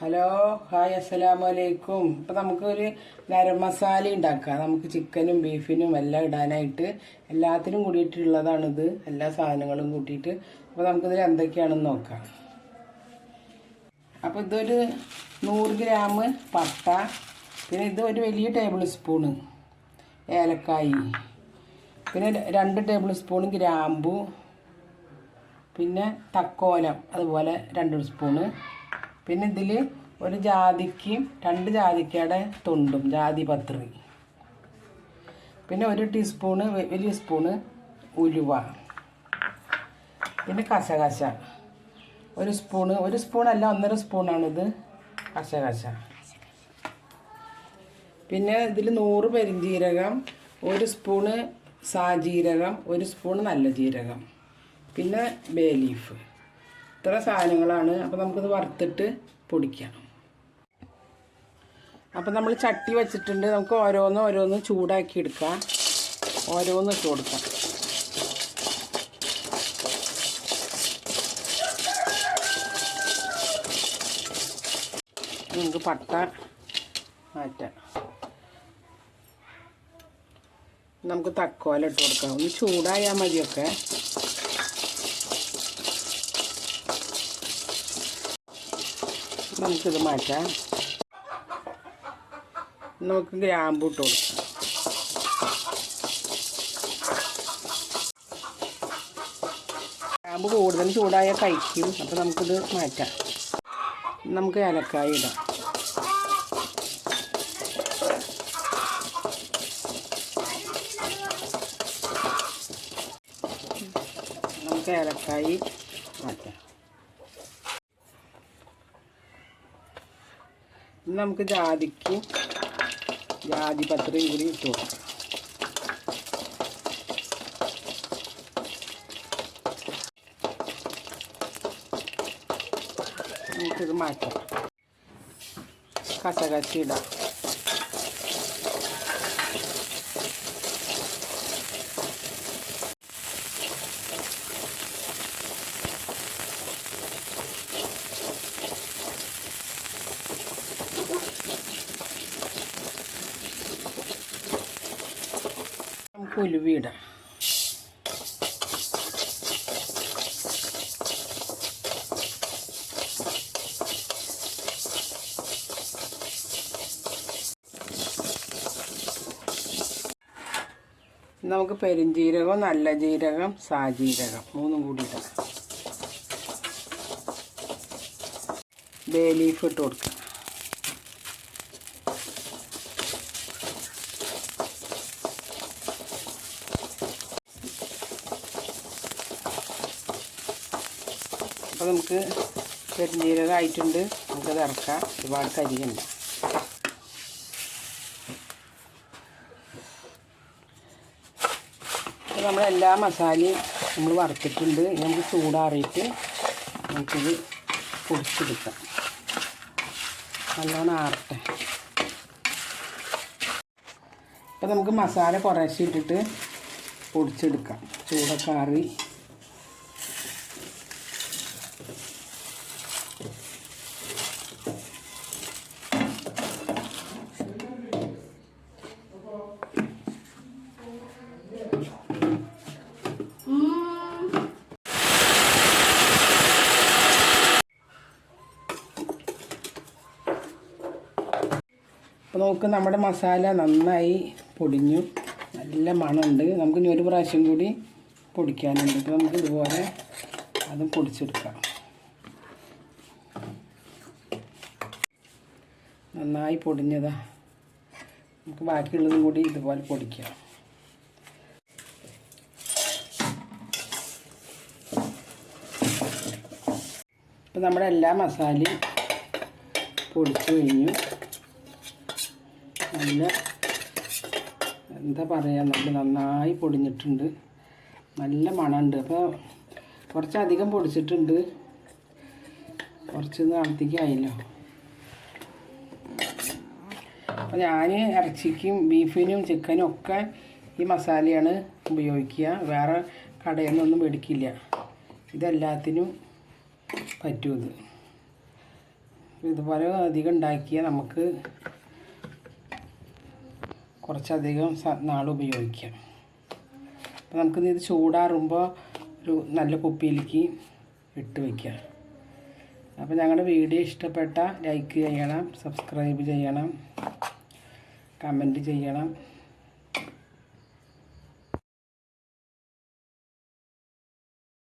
Hello hi അസ്സലാമലൈക്കും. ഇപ്പം നമുക്കൊരു ഗരം മസാല ഉണ്ടാക്കാം. നമുക്ക് ചിക്കനും ബീഫിനും എല്ലാം ഇടാനായിട്ട് എല്ലാത്തിനും കൂടിയിട്ടുള്ളതാണിത്, എല്ലാ സാധനങ്ങളും കൂട്ടിയിട്ട്. അപ്പോൾ നമുക്കിതിൽ എന്തൊക്കെയാണെന്ന് നോക്കാം. അപ്പോൾ ഇതൊരു 100 ഗ്രാം പട്ട, പിന്നെ ഇത് ഒരു വലിയ ടേബിൾ സ്പൂണ് ഏലക്കായി, പിന്നെ 2 ടേബിൾ സ്പൂൺ ഗ്രാമ്പു, പിന്നെ തക്കോലം അതുപോലെ 2 സ്പൂണ്, പിന്നെ ഇതിൽ ഒരു ജാതിക്കയും 2 ജാതിക്കയുടെ തൊണ്ടും ജാതിപത്രി, പിന്നെ 1 ടീസ്പൂണ് വലിയ സ്പൂണ് ഉലുവ, പിന്നെ കശകശ 1 സ്പൂണ്, 1 സ്പൂണല്ല 1.5 സ്പൂണാണിത് കശകശ. പിന്നെ ഇതിൽ 100 പെരിഞ്ജീരകം, 1 സ്പൂണ് സാജീരകം, 1 സ്പൂണ് നല്ല ജീരകം, പിന്നെ ബേ ലീഫ്. ഇത്ര സാധനങ്ങളാണ്. അപ്പോൾ നമുക്കിത് വറുത്തിട്ട് പൊടിക്കാം. അപ്പോൾ നമ്മൾ ചട്ടി വെച്ചിട്ടുണ്ട്. നമുക്ക് ഓരോന്ന് ചൂടാക്കി എടുക്കാം. ഓരോന്ന് ഇട്ട് കൊടുക്കാം. നമുക്ക് പട്ട മാറ്റാം. നമുക്ക് തക്കോല ഇട്ട് കൊടുക്കാം. ഒന്ന് ചൂടായാൽ മതിയൊക്കെ. നമുക്കിത് മാറ്റാം. നമുക്ക് ഗ്രാമ്പു ഇട്ട് കൊടുക്കാം. ഗ്രാമ്പു കൂടുതൽ ചൂടായാൽ കഴിക്കും. അപ്പോൾ നമുക്കിത് മാറ്റാം. നമുക്ക് ഏലക്കായ ഇടാം. നമുക്ക് ഏലക്കായ മാറ്റാം. നമുക്ക് ജാതിക്കും ജാതിപത്രിയും കൂടി ഇട്ട് കൊടുക്കാം. നമുക്കിത് മാറ്റാം. കശകശ ഇടാം. ഉലുവയിടാം. നമുക്ക് പെരുംജീരകം, നല്ല ജീരകം, സാജീരകം 3 കൂടി ഇടാം. ബേ ലീഫ് ഇട്ട് കൊടുക്കാം. അപ്പോൾ നമുക്ക് പെരുംജീരകം ആയിട്ടുണ്ട്. നമുക്കത് ഇറക്കാം. ഒരുപാട് കരിയുണ്ട്. അപ്പോൾ നമ്മളെല്ലാ മസാലയും നമ്മൾ വറുത്തിട്ടുണ്ട്. നമുക്ക് ചൂടാറിയിട്ട് നമുക്കിത് പൊടിച്ചെടുക്കാം. നല്ലോണം ആറട്ടെ. അപ്പോൾ നമുക്ക് മസാല കുറേശ്ശെ ഇട്ടിട്ട് പൊടിച്ചെടുക്കാം. ചൂടൊക്കെ ആറി. അപ്പോൾ നോക്ക്, നമ്മുടെ മസാല നന്നായി പൊടിഞ്ഞു. നല്ല മണമുണ്ട്. നമുക്ക് ഇനി 1 പ്രാവശ്യം കൂടി പൊടിക്കാനുണ്ട്. അപ്പോൾ നമുക്ക് ഇതുപോലെ അതും പൊടിച്ചെടുക്കാം. നന്നായി പൊടിഞ്ഞതാ. നമുക്ക് ബാക്കിയുള്ളതും കൂടി ഇതുപോലെ പൊടിക്കാം. അപ്പോൾ നമ്മുടെ എല്ലാ മസാലയും പൊടിച്ചു കഴിഞ്ഞു. നല്ല എന്താ പറയുക, നമ്മൾ നന്നായി പൊടിഞ്ഞിട്ടുണ്ട്. നല്ല മണമുണ്ട്. അപ്പോൾ കുറച്ചധികം പൊടിച്ചിട്ടുണ്ട്. കുറച്ച് നാളത്തേക്കായല്ലോ. അപ്പോൾ ഞാൻ ഇറച്ചിക്കും ബീഫിനും ചിക്കനും ഒക്കെ ഈ മസാലയാണ് ഉപയോഗിക്കുക. വേറെ കടയിൽ നിന്നൊന്നും മേടിക്കില്ല. ഇതെല്ലാത്തിനും പറ്റും. ഇതുപോലെ അധികം ഉണ്ടാക്കിയാൽ നമുക്ക് കുറച്ചധികം നാൾ ഉപയോഗിക്കാം. അപ്പോൾ നമുക്കിത് ചൂടാറുമ്പോൾ ഒരു നല്ല കുപ്പിയിലേക്ക് ഇട്ട് വയ്ക്കാം. അപ്പോൾ ഞങ്ങളുടെ വീഡിയോ ഇഷ്ടപ്പെട്ട ലൈക്ക് ചെയ്യണം, സബ്സ്ക്രൈബ് ചെയ്യണം, കമൻറ്റ് ചെയ്യണം.